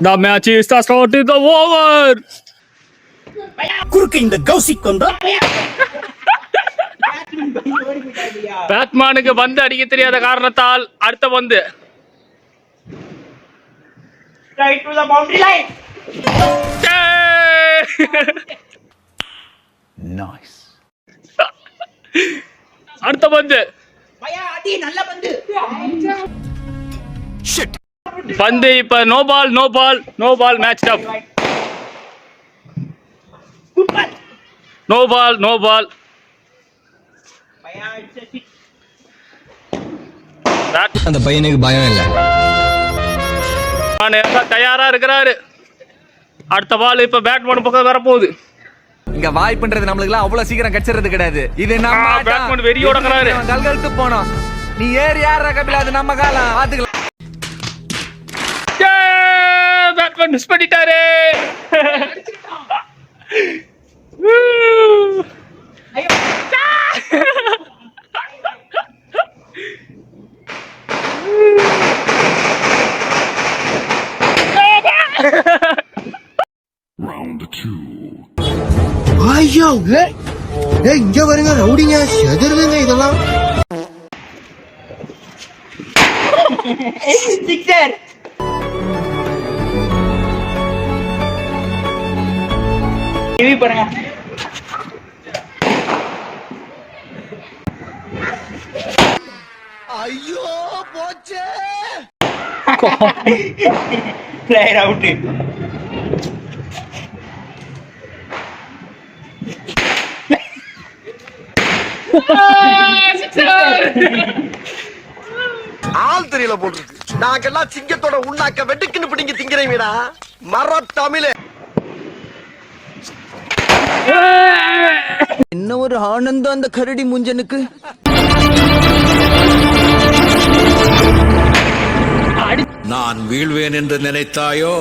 The match is started the over. குறுக்கு இந்த கௌசிக் வந்தா பேட்மேனுக்கு பந்து அடிக்க தெரியாத காரணத்தால் அடுத்த பந்து right to the boundary line. nice அடுத்த பந்து பையா அடி நல்ல பந்து. shit பந்து இப்ப no ball match up. Good ball. No ball பையா it's a six. அந்த பையனுக்கு பயம் இல்ல, தயாரா இருக்கிறாரு. அடுத்த பால் இப்ப பேட்மேன் பக்கம் வரப்போகுது. இங்க வாய்ப்புன்றது நம்மளுக்கு அவ்வளவு சீக்கிரம் கிடைச்சிறது கிடையாது. இது நம்ம பேட்மேன் வெறியோடங்கிறாரு. கல்கழுத்து போனோம், நீ ஏறி யார கபில, அது நம்ம காலம் பாத்துக்கலாம். பேட்மேன் மிஸ் பண்ணிட்டாரு. ஐயோ ஐயோ இங்க வருங்க ரவுடிங்க, செதறுதுங்க இதெல்லாம். சிக்ஸர். டிவி பாருங்க. ஐயோ போச்சே. Player out. ஆள் தெரியல போட்டுருக்கு. நாங்கெல்லாம் சிங்கத்தோட உண்ணாக்க வெட்டுக்குன்னு பிடிங்க திங்கிறீங்கடா மர தமிழே. என்ன ஒரு ஆனந்தம் அந்த கரடி முஞ்சனுக்கு. நான் வீழ்வேன் என்று நினைத்தாயோ?